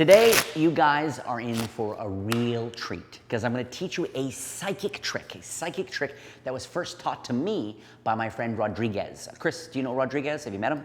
Today, you guys are in for a real treat because I'm going to teach you a psychic trick that was first taught to me by my friend Rodriguez. Chris, do you know Rodriguez? Have you met him?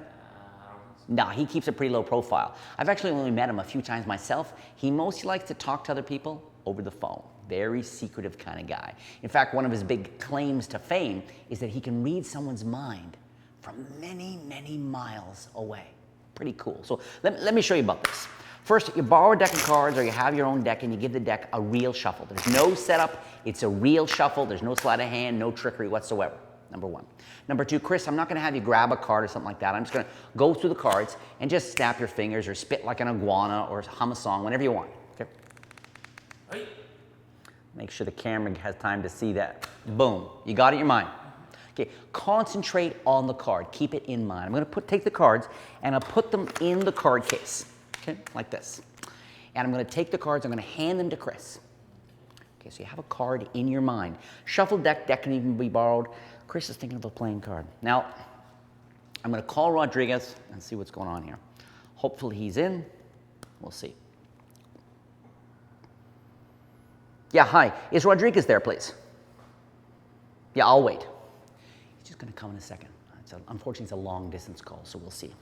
No, he keeps a pretty low profile. I've actually only met him a few times myself. He mostly likes to talk to other people over the phone. Very secretive kind of guy. In fact, one of his big claims to fame is that he can read someone's mind from many, many miles away. Pretty cool. So let me show you about this. First, you borrow a deck of cards or you have your own deck and you give the deck a real shuffle. There's no setup. It's a real shuffle. There's no sleight of hand, no trickery whatsoever. Number one. Number two, Chris, I'm not going to have you grab a card or something like that. I'm just going to go through the cards and just snap your fingers or spit like an iguana or hum a song, whenever you want. Okay? Hey. Make sure the camera has time to see that. Boom. You got it in your mind. Okay. Concentrate on the card. Keep it in mind. I'm going to take the cards and I'll put them in the card case. Okay, like this. And I'm going to take the cards, I'm going to hand them to Chris. Okay, so you have a card in your mind. Shuffle deck can even be borrowed. Chris is thinking of a playing card. Now, I'm going to call Rodriguez and see what's going on here. Hopefully he's in. We'll see. Yeah, hi. Is Rodriguez there, please? Yeah, I'll wait. He's just going to come in a second. Unfortunately, it's a long distance call, so we'll see.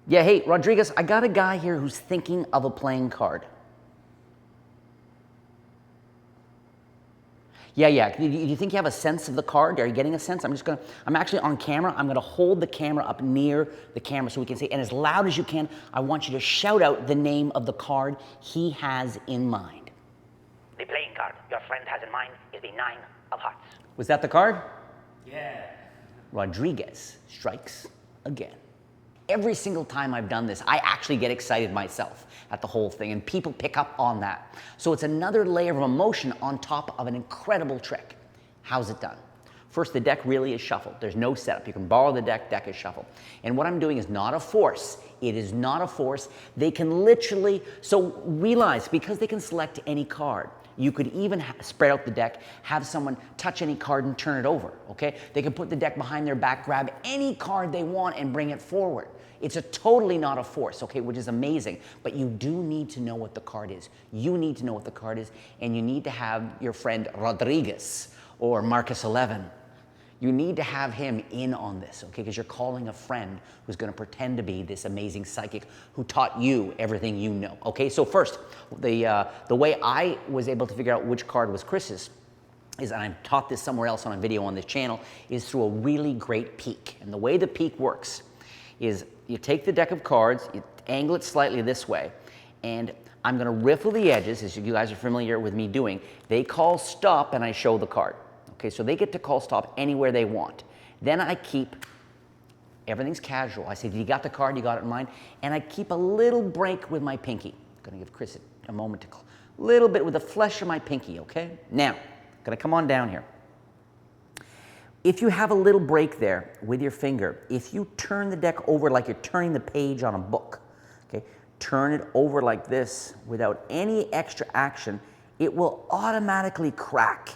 Yeah, hey, Rodriguez, I got a guy here who's thinking of a playing card. Yeah. Do you think you have a sense of the card? Are you getting a sense? I'm actually on camera. I'm going to hold the camera up near the camera so we can see. And as loud as you can, I want you to shout out the name of the card he has in mind. The playing card your friend has in mind is the 9 of hearts. Was that the card? Yeah. Rodriguez strikes again. Every single time I've done this, I actually get excited myself at the whole thing, and people pick up on that. So it's another layer of emotion on top of an incredible trick. How's it done? First, the deck really is shuffled. There's no setup. You can borrow the deck is shuffled. And what I'm doing is not a force. It is not a force. They can literally, so realize, because they can select any card, you could even spread out the deck, have someone touch any card and turn it over, okay? They can put the deck behind their back, grab any card they want and bring it forward. It's totally not a force, okay, which is amazing. But you do need to know what the card is. You need to know what the card is, and you need to have your friend Rodriguez or Marcus 11. You need to have him in on this, okay, because you're calling a friend who's going to pretend to be this amazing psychic who taught you everything you know, okay? So first, the way I was able to figure out which card was Chris's is, and I've taught this somewhere else on a video on this channel, is through a really great peek. And the way the peek works is you take the deck of cards, you angle it slightly this way, and I'm going to riffle the edges, as you guys are familiar with me doing. They call stop, and I show the card. Okay, so they get to call stop anywhere they want. Then I keep, everything's casual. I say, you got the card, you got it in mind, and I keep a little break with my pinky. I'm going to give Chris a moment to, little bit with the flesh of my pinky, okay? Now, I'm going to come on down here. If you have a little break there with your finger, if you turn the deck over like you're turning the page on a book, okay, turn it over like this without any extra action, it will automatically crack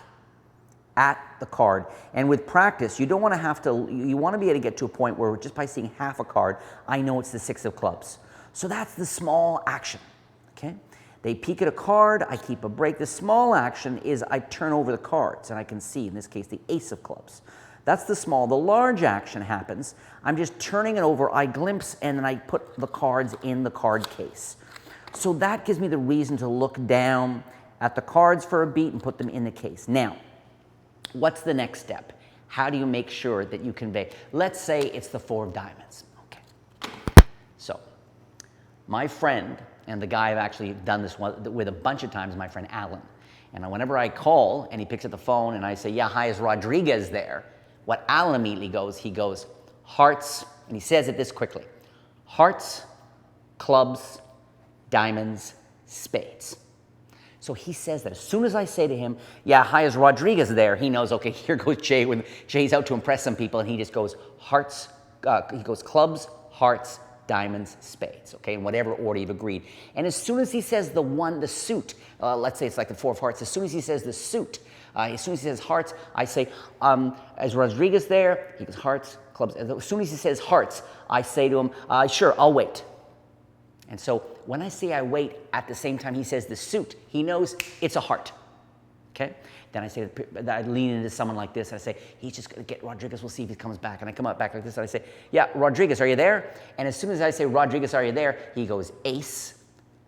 at the card. And with practice, you don't want to have to, you want to be able to get to a point where just by seeing half a card, I know it's the 6 of clubs. So that's the small action, okay? They peek at a card, I keep a break. The small action is I turn over the cards, and I can see, in this case, the ace of clubs. That's the small. The large action happens, I'm just turning it over, I glimpse, and then I put the cards in the card case. So that gives me the reason to look down at the cards for a beat and put them in the case. Now, what's the next step? How do you make sure that you convey? Let's say it's the 4 of diamonds. Okay. So, my friend, and the guy I've actually done this with a bunch of times, my friend Alan. And whenever I call and he picks up the phone and I say, yeah, hi, is Rodriguez there? What Alan immediately goes, he goes, hearts, and he says it this quickly. Hearts, clubs, diamonds, spades. So he says that as soon as I say to him, yeah, hi, is Rodriguez there? He knows, okay, here goes Jay. When Jay's out to impress some people, and he just goes hearts, he goes clubs, hearts, diamonds, spades, okay, in whatever order you've agreed. And as soon as he says the suit, let's say it's like the 4 of hearts, as soon as he says the suit, as soon as he says hearts, I say, is Rodriguez there? He goes hearts, clubs. As soon as he says hearts, I say to him, sure, I'll wait. And so when I say I wait, at the same time he says the suit, he knows it's a heart. Okay? Then I say, I lean into someone like this, and I say, he's just gonna get Rodriguez, we'll see if he comes back. And I come up back like this, and I say, yeah, Rodriguez, are you there? And as soon as I say, Rodriguez, are you there? He goes, ace,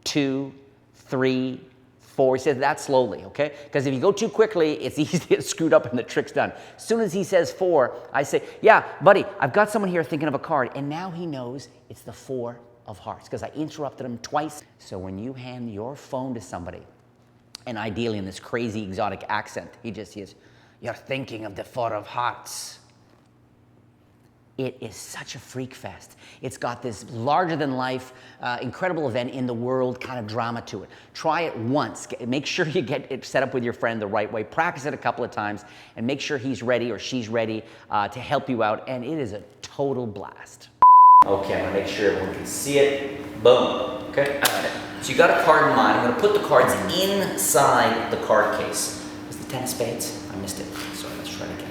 2, 3, 4. He says that slowly, okay? Because if you go too quickly, it's easy to get screwed up and the trick's done. As soon as he says 4, I say, yeah, buddy, I've got someone here thinking of a card. And now he knows it's the 4 of hearts because I interrupted him twice. So when you hand your phone to somebody, and ideally in this crazy exotic accent, he just says, you're thinking of the 4 of hearts. It is such a freak fest. It's got this larger than life, incredible event in the world kind of drama to it. Try it once. Make sure you get it set up with your friend the right way. Practice it a couple of times and make sure he's ready or she's ready to help you out. And it is a total blast. Okay, I'm gonna make sure everyone can see it. Boom, okay? So you got a card in mind. I'm gonna put the cards inside the card case. Was the 10 of spades? I missed it. Sorry, let's try it again.